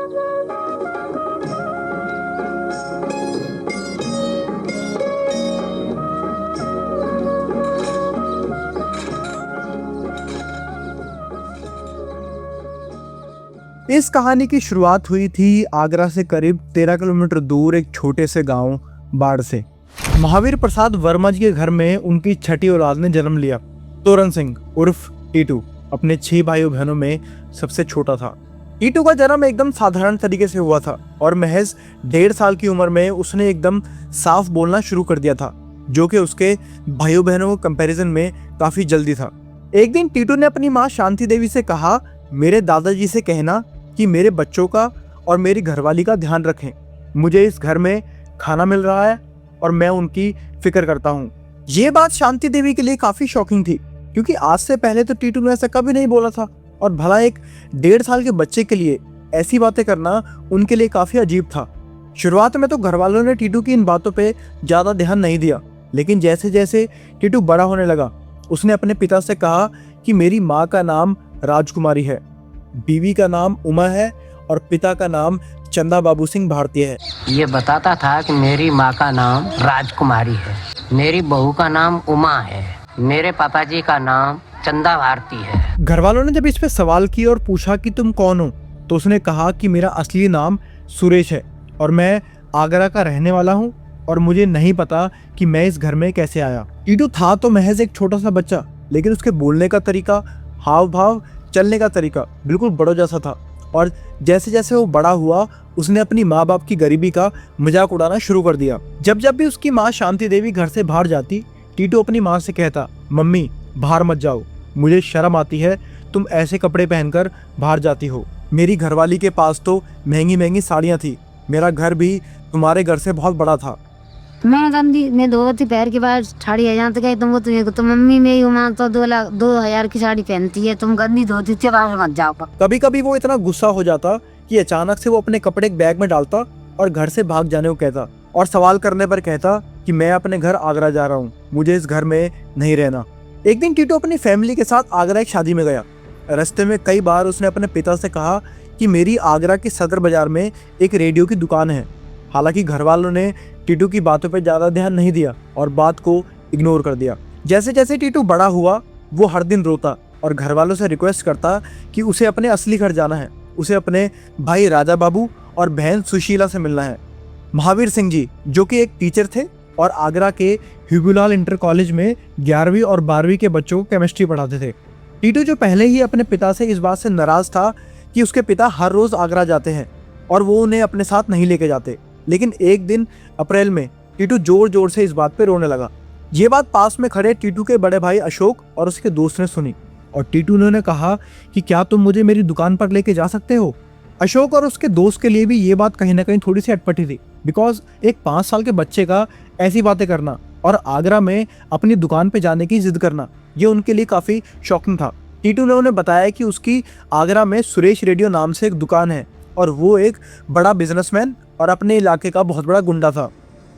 इस कहानी की शुरुआत हुई थी आगरा से करीब 13 किलोमीटर दूर एक छोटे से गांव बाढ़ से। महावीर प्रसाद वर्मा जी के घर में उनकी छठी औलाद ने जन्म लिया। तोरण सिंह उर्फ टीटू अपने 6 भाइयों बहनों में सबसे छोटा था। टीटू का जन्म एकदम साधारण तरीके से हुआ था और महज 1.5 साल की उम्र में उसने एकदम साफ बोलना शुरू कर दिया था, जो कि उसके भाइयों बहनों के कंपैरिजन में काफी जल्दी था। एक दिन टीटू ने अपनी माँ शांति देवी से कहा, मेरे दादाजी से कहना कि मेरे बच्चों का और मेरी घरवाली का ध्यान रखें। मुझे इस घर में खाना मिल रहा है और मैं उनकी फिक्र करता हूँ। ये बात शांति देवी के लिए काफी शॉकिंग थी, क्योंकि आज से पहले तो टीटू ने ऐसा कभी नहीं बोला था और भला एक 1.5 साल के बच्चे के लिए ऐसी बातें करना उनके लिए काफी अजीब था। शुरुआत में तो घर वालों ने टीटू की इन बातों पे ज्यादा ध्यान नहीं दिया, लेकिन जैसे जैसे टीटू बड़ा होने लगा उसने अपने पिता से कहा कि मेरी माँ का नाम राजकुमारी है, बीवी का नाम उमा है और पिता का नाम चंदा बाबू सिंह भारतीय है। ये बताता था कि मेरी माँ का नाम राजकुमारी है, मेरी बहू का नाम उमा है, मेरे पापाजी का नाम चंदा भारती है। घर वालों ने जब इस पे सवाल किया और पूछा कि तुम कौन हो, तो उसने कहा कि मेरा असली नाम सुरेश है और मैं आगरा का रहने वाला हूँ और मुझे नहीं पता कि मैं इस घर में कैसे आया। टीटू था तो महज एक छोटा सा बच्चा, लेकिन उसके बोलने का तरीका, हाव भाव, चलने का तरीका बिल्कुल बड़ों जैसा था। और जैसे जैसे वो बड़ा हुआ उसने अपनी माँ बाप की गरीबी का मजाक उड़ाना शुरू कर दिया। जब जब भी उसकी माँ शांति देवी घर से बाहर जाती, टीटू अपनी माँ से कहता, मम्मी बाहर मत जाओ, मुझे शर्म आती है, तुम ऐसे कपड़े पहनकर बाहर जाती हो। मेरी घरवाली के पास तो महंगी महंगी साड़ियाँ थी, मेरा घर भी तुम्हारे घर से बहुत बड़ा था। मैं गंदी मैं धोती पैर के बाद साड़ी है, तो गई तुमको तुम्हें तो मम्मी मेरी उमा तो 2,000 की साड़ी पहनती है, तुम गंदी धोती से बाहर मत जाओ। कभी कभी वो इतना गुस्सा हो जाता कि अचानक से वो अपने कपड़े एक बैग में डालता और घर से भाग जाने को कहता और सवाल करने पर कहता कि मैं अपने घर आगरा जा रहा हूँ, मुझे इस घर में नहीं रहना। एक दिन टीटू अपनी फैमिली के साथ आगरा एक शादी में गया। रास्ते में कई बार उसने अपने पिता से कहा कि मेरी आगरा के सदर बाजार में एक रेडियो की दुकान है। हालांकि घर वालों ने टीटू की बातों पर ज़्यादा ध्यान नहीं दिया और बात को इग्नोर कर दिया। जैसे जैसे टीटू बड़ा हुआ वो हर दिन रोता और घर वालों से रिक्वेस्ट करता कि उसे अपने असली घर जाना है, उसे अपने भाई राजा बाबू और बहन सुशीला से मिलना है। महावीर सिंह जी जो कि एक टीचर थे और आगरा के ह्यूबुलाल इंटर कॉलेज में 11वीं और 12वीं के बच्चों को केमिस्ट्री पढ़ाते थे। टीटू जो पहले ही अपने पिता से इस बात से नाराज़ था कि उसके पिता हर रोज़ आगरा जाते हैं और वो उन्हें अपने साथ नहीं लेके जाते, लेकिन एक दिन अप्रैल में टीटू जोर जोर से इस बात पे रोने लगा। ये बात पास में खड़े टीटू के बड़े भाई अशोक और उसके दोस्त ने सुनी और टीटू ने कहा कि क्या तुम मुझे मेरी दुकान पर लेके जा सकते हो। अशोक और उसके दोस्त के लिए भी ये बात कहीं ना कहीं थोड़ी सी अटपटी थी, बिकॉज एक 5 साल के बच्चे का ऐसी बातें करना और आगरा में अपनी दुकान पे जाने की जिद करना, ये उनके लिए काफ़ी शॉकिंग था। टीटू ने उन्हें बताया कि उसकी आगरा में सुरेश रेडियो नाम से एक दुकान है और वो एक बड़ा बिजनेसमैन और अपने इलाके का बहुत बड़ा गुंडा था।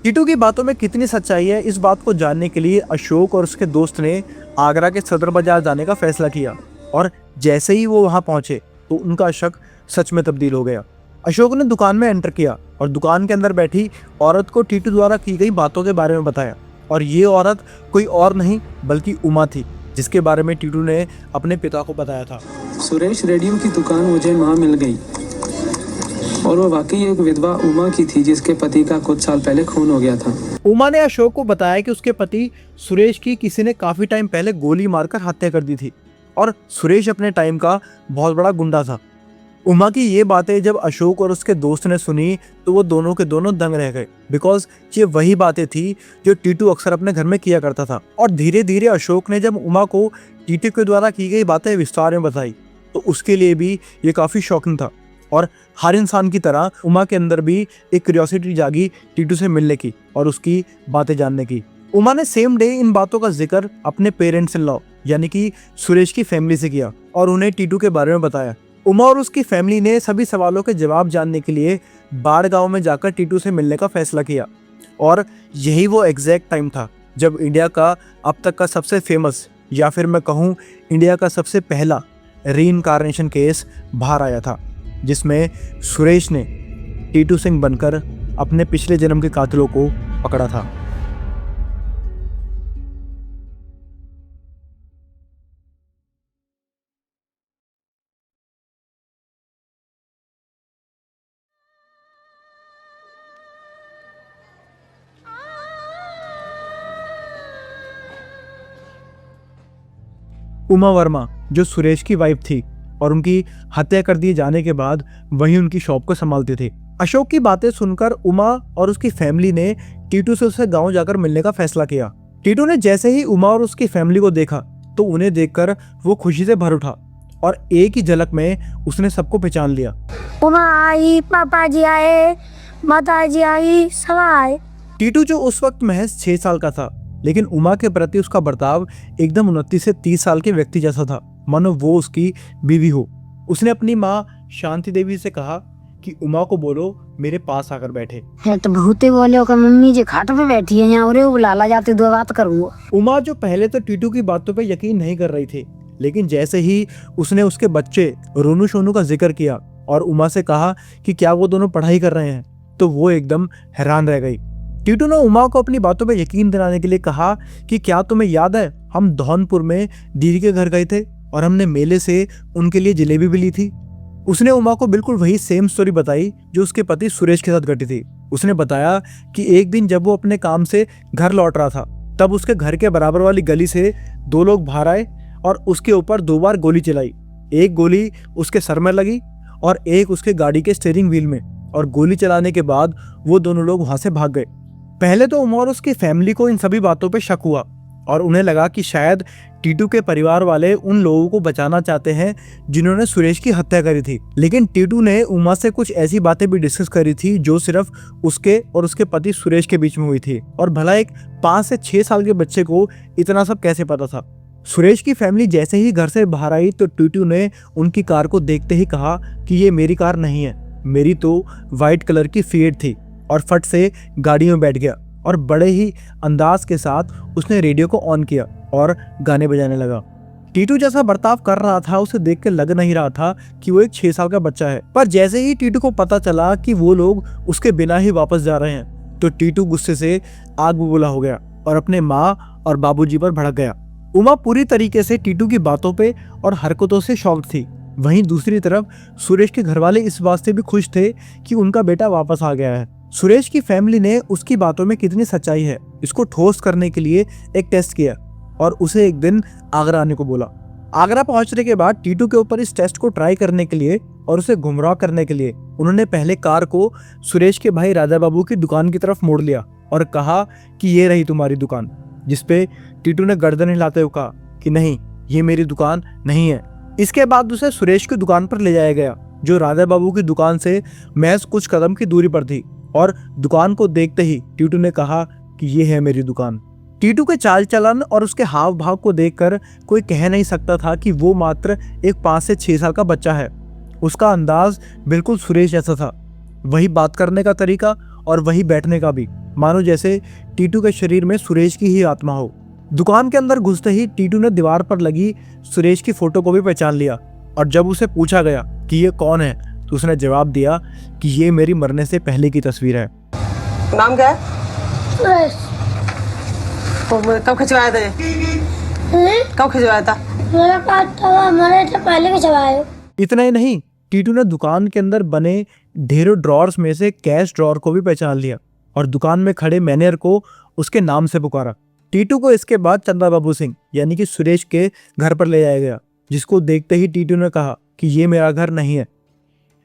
टीटू की बातों में कितनी सच्चाई है, इस बात को जानने के लिए अशोक और उसके दोस्त ने आगरा के सदर बाजार जाने का फैसला किया और जैसे ही वो वहाँ पहुँचे तो उनका शक सच में तब्दील हो गया। अशोक ने दुकान में एंटर किया और दुकान के अंदर बैठी औरत को टीटू द्वारा की गई बातों के बारे में बताया और ये औरत कोई और नहीं बल्कि उमा थी, जिसके बारे में टीटू ने अपने पिता को बताया था। सुरेश रेडियो की दुकान मुझे वहाँ मिल गई और वो वाकई एक विधवा उमा की थी जिसके पति का कुछ साल पहले खून हो गया था। उमा ने अशोक को बताया कि उसके पति सुरेश की किसी ने काफी टाइम पहले गोली मारकर हत्या कर दी थी और सुरेश अपने टाइम का बहुत बड़ा गुंडा था। उमा की ये बातें जब अशोक और उसके दोस्त ने सुनी तो वो दोनों के दोनों दंग रह गए, बिकॉज ये वही बातें थी जो टीटू अक्सर अपने घर में किया करता था। और धीरे धीरे अशोक ने जब उमा को टीटू के द्वारा की गई बातें विस्तार में बताई तो उसके लिए भी ये काफ़ी शॉकिंग था और हर इंसान की तरह उमा के अंदर भी एक क्यूरियोसिटी जागी टीटू से मिलने की और उसकी बातें जानने की। उमा ने सेम डे इन बातों का जिक्र अपने पेरेंट्स इन लॉ यानी कि सुरेश की फैमिली से किया और उन्हें टीटू के बारे में बताया। उमा और उसकी फैमिली ने सभी सवालों के जवाब जानने के लिए बाढ़ गांव में जाकर टीटू से मिलने का फैसला किया और यही वो एग्जैक्ट टाइम था जब इंडिया का अब तक का सबसे फेमस या फिर मैं कहूँ इंडिया का सबसे पहला रीइंकार्नेशन केस बाहर आया था। जिसमें सुरेश ने टीटू सिंह बनकर अपने पिछले जन्म के कातिलों को पकड़ा था। उमा वर्मा जो सुरेश की वाइफ थी और उनकी हत्या कर दिए जाने के बाद वही उनकी शॉप को संभालती थी। अशोक की बातें सुनकर उमा और उसकी फैमिली ने टीटू से उसे गांव जाकर मिलने का फैसला किया। टीटू ने जैसे ही उमा और उसकी फैमिली को देखा तो उन्हें देखकर वो खुशी से भर उठा और एक ही झलक में उसने सबको पहचान लिया। उमा आई, पापा जी आए, माता जी आई, सब आए। टीटू जो उस वक्त महज 6 साल का था, लेकिन उमा के प्रति उसका बर्ताव एकदम 29 से 30 साल के व्यक्ति जैसा था, मानो वो उसकी बीवी हो। उसने अपनी माँ शांति देवी से कहा कि उमा को बोलो मेरे पास आकर बैठे। है तो बहुते बोले हो कि मम्मी जी खाट पे बैठी है यहाँ, और बुला जाते दो बात करूँगा। उमा जो पहले तो टीटू की बातों पे यकीन नहीं कर रही थी, लेकिन जैसे ही उसने उसके बच्चे रोनू सोनू का जिक्र किया और उमा से कहा कि क्या वो दोनों पढ़ाई कर रहे हैं, तो वो एकदम हैरान रह गई। टीटू ने उमा को अपनी बातों पे यकीन दिलाने के लिए कहा कि क्या तुम्हें याद है हम धौनपुर में दीदी के घर गए थे और हमने मेले से उनके लिए जलेबी भी ली थी। उसने उमा को बिल्कुल वही सेम स्टोरी बताई जो उसके पति सुरेश के साथ घटी थी। उसने बताया कि एक दिन जब वो अपने काम से घर लौट रहा था तब उसके घर के बराबर वाली गली से 2 लोग बाहर आए और उसके ऊपर 2 बार गोली चलाई। एक गोली उसके सर में लगी और एक उसके गाड़ी के स्टीयरिंग व्हील में, और गोली चलाने के बाद वो दोनों लोग वहां से भाग गए। पहले तो उमा और उसकी फैमिली को इन सभी बातों पे शक हुआ और उन्हें लगा कि शायद टीटू के परिवार वाले उन लोगों को बचाना चाहते हैं जिन्होंने सुरेश की हत्या करी थी। लेकिन टीटू ने उमा से कुछ ऐसी बातें भी डिस्कस करी थी जो सिर्फ उसके और उसके पति सुरेश के बीच में हुई थी, और भला एक 5 से 6 साल के बच्चे को इतना सब कैसे पता था। सुरेश की फैमिली जैसे ही घर से बाहर आई तो टीटू ने उनकी कार को देखते ही कहा कि ये मेरी कार नहीं है, मेरी तो वाइट कलर की फिएट थी, और फट से गाड़ी में बैठ गया और बड़े ही अंदाज के साथ उसने रेडियो को ऑन किया और गाने बजाने लगा। टीटू जैसा बर्ताव कर रहा था उसे देख के लग नहीं रहा था कि वो एक 6 साल का बच्चा है, पर जैसे ही टीटू को पता चला कि वो लोग उसके बिना ही वापस जा रहे हैं तो टीटू गुस्से से आग बबूला हो गया और अपने माँ और बाबूजी पर भड़क गया। उमा पूरी तरीके से टीटू की बातों पे और हरकतों से शॉक थी। वहीं दूसरी तरफ सुरेश के घरवाले इस बात से भी खुश थे कि उनका बेटा वापस आ गया है। सुरेश की फैमिली ने उसकी बातों में कितनी सच्चाई है इसको ठोस करने के लिए एक टेस्ट किया और उसे एक दिन आगरा आने को बोला। आगरा पहुंचने के बाद टीटू के ऊपर इस टेस्ट को ट्राई करने के लिए और उसे गुमराह करने के लिए उन्होंने पहले कार को सुरेश के भाई राजा बाबू की दुकान की तरफ मोड़ लिया और कहा कि ये रही तुम्हारी दुकान, जिसपे टीटू ने गर्दन हिलाते हुए कहा कि नहीं, ये मेरी दुकान नहीं है। इसके बाद उसे सुरेश की दुकान पर ले जाया गया जो राजा बाबू की दुकान से महज कुछ कदम की दूरी पर थी, और दुकान को देखते ही टीटू ने कहा कि ये है मेरी दुकान। टीटू के चाल चलन और उसके हाव भाव को देखकर कोई कह नहीं सकता था कि वो मात्र एक 5 से 6 साल का बच्चा है। उसका अंदाज बिल्कुल सुरेश जैसा था, वही बात करने का तरीका और वही बैठने का भी, मानो जैसे टीटू के शरीर में सुरेश की ही आत्मा हो। दुकान के अंदर घुसते ही टीटू ने दीवार पर लगी सुरेश की फोटो को भी पहचान लिया, और जब उसे पूछा गया कि ये कौन है तो उसने जवाब दिया कि ये मेरी मरने से पहले की तस्वीर है। नाम क्या है? सुरेश। तो कब खिंचवाया था ये? कब खिंचवाया था? मेरा पापा मरे थे पहले के चबाए। इतना ही नहीं, टीटू ने दुकान के अंदर बने ढेरों ड्रॉर्स में से कैश ड्रॉर को भी पहचान लिया और दुकान में खड़े मैनेजर को उसके नाम से पुकारा। टीटू को इसके बाद चंदा बाबू सिंह यानी कि सुरेश के घर पर ले जाया गया, जिसको देखते ही टीटू ने कहा कि ये मेरा घर नहीं है।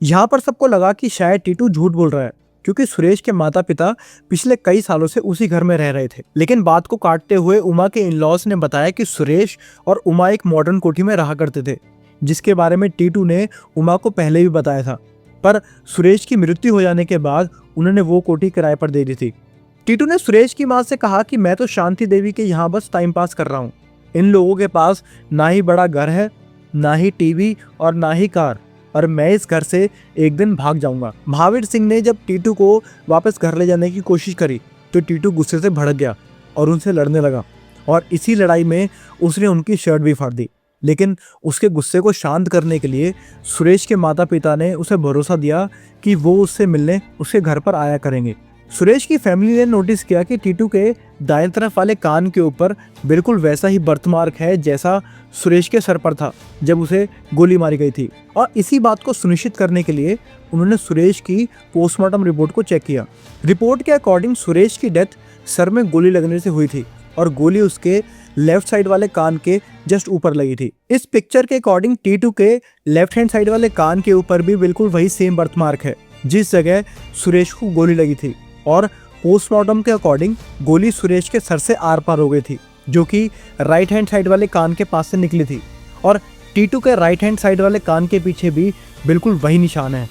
यहाँ पर सबको लगा कि शायद टीटू झूठ बोल रहा है, क्योंकि सुरेश के माता पिता पिछले कई सालों से उसी घर में रह रहे थे। लेकिन बात को काटते हुए उमा के इन-लॉज ने बताया कि सुरेश और उमा एक मॉडर्न कोठी में रहा करते थे, जिसके बारे में टीटू ने उमा को पहले भी बताया था, पर सुरेश की मृत्यु हो जाने के बाद उन्होंने वो कोठी किराए पर दे दी थी। टीटू ने सुरेश की माँ से कहा कि मैं तो शांति देवी के यहाँ बस टाइम पास कर रहा हूँ, इन लोगों के पास ना ही बड़ा घर है, ना ही टीवी और ना ही कार, और मैं इस घर से एक दिन भाग जाऊंगा। महावीर सिंह ने जब टीटू को वापस घर ले जाने की कोशिश करी तो टीटू गुस्से से भड़क गया और उनसे लड़ने लगा, और इसी लड़ाई में उसने उनकी शर्ट भी फाड़ दी। लेकिन उसके गुस्से को शांत करने के लिए सुरेश के माता पिता ने उसे भरोसा दिया कि वो उससे मिलने उसके घर पर आया करेंगे। सुरेश की फैमिली ने नोटिस किया कि टीटू के दाएं तरफ वाले कान के ऊपर बिल्कुल वैसा ही बर्थमार्क है जैसा सुरेश के सर पर था जब उसे गोली मारी गई थी। और इसी बात को सुनिश्चित करने के लिए उन्होंने सुरेश की पोस्टमार्टम रिपोर्ट को चेक किया। रिपोर्ट के अकॉर्डिंग सुरेश की डेथ सर में गोली लगने से हुई थी और गोली उसके लेफ्ट साइड वाले कान के जस्ट ऊपर लगी थी। इस पिक्चर के अकॉर्डिंग टीटू के लेफ्ट हैंड साइड वाले कान के ऊपर भी बिल्कुल वही सेम बर्थमार्क है जिस जगह सुरेश को गोली लगी थी। और पोस्टमार्टम के अकॉर्डिंग गोली सुरेश के सर से आर पार हो गई थी, जो कि राइट हैंड साइड वाले कान के पास से निकली थी। और टीटू के राइट हैंड साइड वाले कान के पीछे भी बिल्कुल वही निशान है।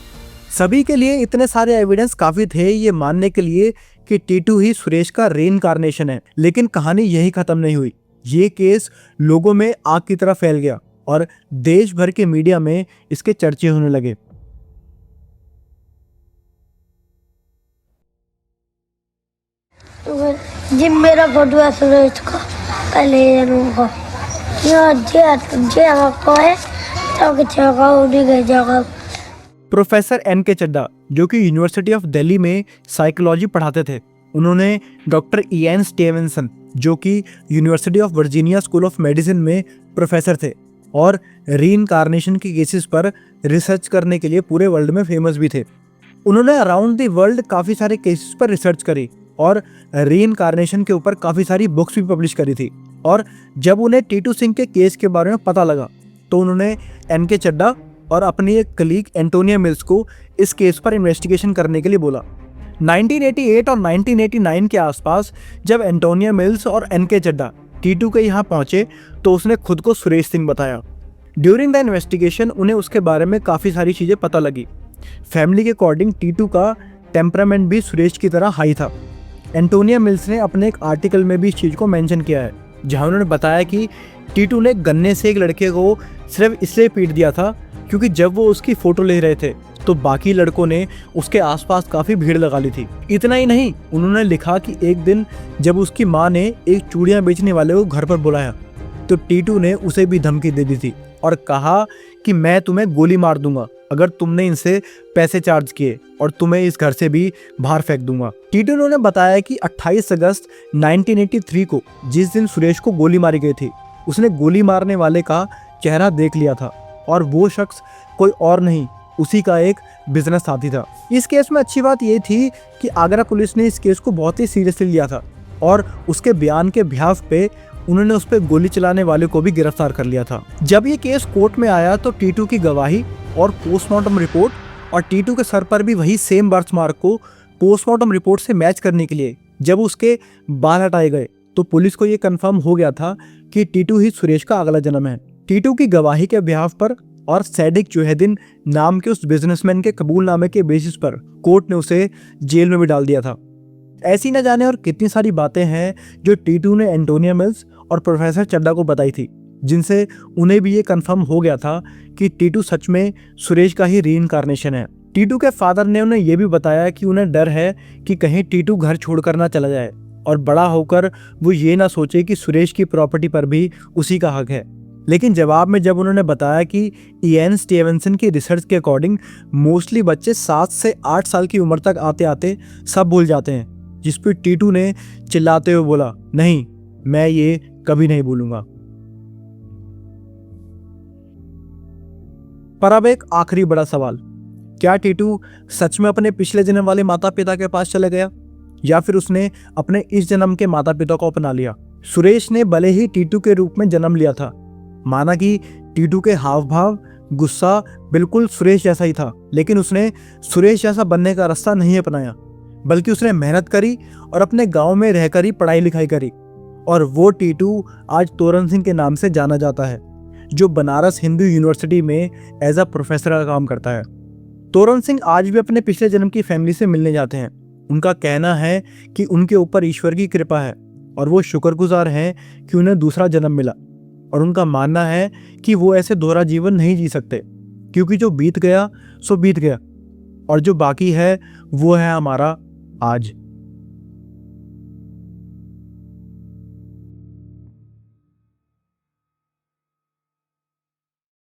सभी के लिए इतने सारे एविडेंस काफी थे ये मानने के लिए कि टीटू ही सुरेश का रीइंकार्नेशन है। लेकिन कहानी यही खत्म नहीं हुई। ये केस लोगों में आग की तरह फैल गया और देश भर के मीडिया में इसके चर्चे होने लगे। जी मेरा फोटो है सुरेश का पहले जनूंगा प्रोफेसर NK चड्डा जो कि यूनिवर्सिटी ऑफ दिल्ली में साइकोलॉजी पढ़ाते थे, उन्होंने डॉक्टर इयान स्टीवेंसन जो कि university of Virginia school of medicine में प्रोफेसर थे और रीइंकार्नेशन के केसेस पर रिसर्च करने के लिए पूरे वर्ल्ड में फेमस भी थे। उन्होंने अराउंड द वर्ल्ड काफ़ी सारे केसेस पर रिसर्च करी और रीइंकार्नेशन के ऊपर काफ़ी सारी बुक्स भी पब्लिश करी थी। और जब उन्हें टीटू सिंह के केस के बारे में पता लगा तो उन्होंने NK चड्डा और अपनी एक कलीग एंटोनिया मिल्स को इस केस पर इन्वेस्टिगेशन करने के लिए बोला। 1988 और 1989 के आसपास जब एंटोनिया मिल्स और NK चड्डा टीटू के यहाँ पहुँचे तो उसने खुद को सुरेश सिंह बताया। ड्यूरिंग द इन्वेस्टिगेशन उन्हें उसके बारे में काफ़ी सारी चीज़ें पता लगी। फैमिली के अकॉर्डिंग टीटू का टेम्परामेंट भी सुरेश की तरह हाई था। एंटोनिया मिल्स ने अपने एक आर्टिकल में भी इस चीज़ को मेंशन किया है, जहां उन्होंने बताया कि टीटू ने गन्ने से एक लड़के को सिर्फ इसलिए पीट दिया था क्योंकि जब वो उसकी फ़ोटो ले रहे थे तो बाकी लड़कों ने उसके आसपास काफ़ी भीड़ लगा ली थी। इतना ही नहीं, उन्होंने लिखा कि एक दिन जब उसकी माँ ने एक चूड़ियाँ बेचने वाले को घर पर बुलाया तो टीटू ने उसे भी धमकी दे दी थी और कहा कि मैं तुम्हें गोली मार दूंगा अगर तुमने इनसे पैसे चार्ज किए और तुम्हें इस घर से भी बाहर फेंक दूंगा। टीटू ने बताया कि 28 अगस्त 1983 को जिस दिन सुरेश को गोली मारी गई थी उसने गोली मारने वाले का चेहरा देख लिया था और वो शख्स कोई और नहीं, उसी का एक बिजनेस साथी था। इस केस में अच्छी बात ये थी कि आगरा पुलिस ने इस केस को बहुत ही सीरियसली लिया था और उसके बयान के बिहाफ पे उन्होंने उस पर गोली चलाने वाले को भी गिरफ्तार कर लिया था। जब ये केस कोर्ट में आया तो टीटू की गवाही और पोस्टमार्टम रिपोर्ट और टीटू के सर पर भी वही सेम बर्थ मार्क को पोस्टमार्टम रिपोर्ट से मैच करने के लिए जब उसके बाल हटाए गए तो पुलिस को ये कंफर्म हो गया था कि टीटू ही सुरेश का अगला जन्म है। टीटू की गवाही के बिहाफ पर और सैडिक जोहेदीन नाम के उस बिजनेसमैन के कबूलनामे के बेसिस पर कोर्ट ने उसे जेल में भी डाल दिया था। ऐसी न जाने और कितनी सारी बातें हैं जो टीटू ने एंटोनिया मिल्स और प्रोफेसर चड्डा को बताई थी, जिनसे उन्हें भी ये कंफर्म हो गया था कि टीटू सच में सुरेश का ही रीइंकार्नेशन है। टीटू के फादर ने उन्हें यह भी बताया कि उन्हें डर है कि कहीं टीटू घर छोड़कर ना चला जाए और बड़ा होकर वो ये ना सोचे कि सुरेश की प्रॉपर्टी पर भी उसी का हक है। लेकिन जवाब में जब उन्होंने बताया कि इयान स्टीवेंसन की रिसर्च के अकॉर्डिंग मोस्टली बच्चे 7 से 8 साल की उम्र तक आते आते सब भूल जाते हैं, जिस पर टीटू ने चिल्लाते हुए बोला, नहीं, मैं ये कभी नहीं भूलूंगा। पर अब एक आखिरी बड़ा सवाल, क्या टीटू सच में अपने पिछले जन्म वाले माता पिता के पास चला गया या फिर उसने अपने इस जन्म के माता पिता को अपना लिया? सुरेश ने भले ही टीटू के रूप में जन्म लिया था, माना कि टीटू के हाव भाव गुस्सा बिल्कुल सुरेश जैसा ही था, लेकिन उसने सुरेश जैसा बनने का रास्ता नहीं अपनाया, बल्कि उसने मेहनत करी और अपने गांव में रहकर ही पढ़ाई लिखाई करी। और वो टीटू आज तोरण सिंह के नाम से जाना जाता है, जो बनारस हिंदू यूनिवर्सिटी में एज अ प्रोफेसर का काम करता है। तोरण सिंह आज भी अपने पिछले जन्म की फैमिली से मिलने जाते हैं। उनका कहना है कि उनके ऊपर ईश्वर की कृपा है और वो शुक्रगुजार हैं कि उन्हें दूसरा जन्म मिला, और उनका मानना है कि वो ऐसे दोहरा जीवन नहीं जी सकते, क्योंकि जो बीत गया सो बीत गया और जो बाकी है वो है हमारा आज।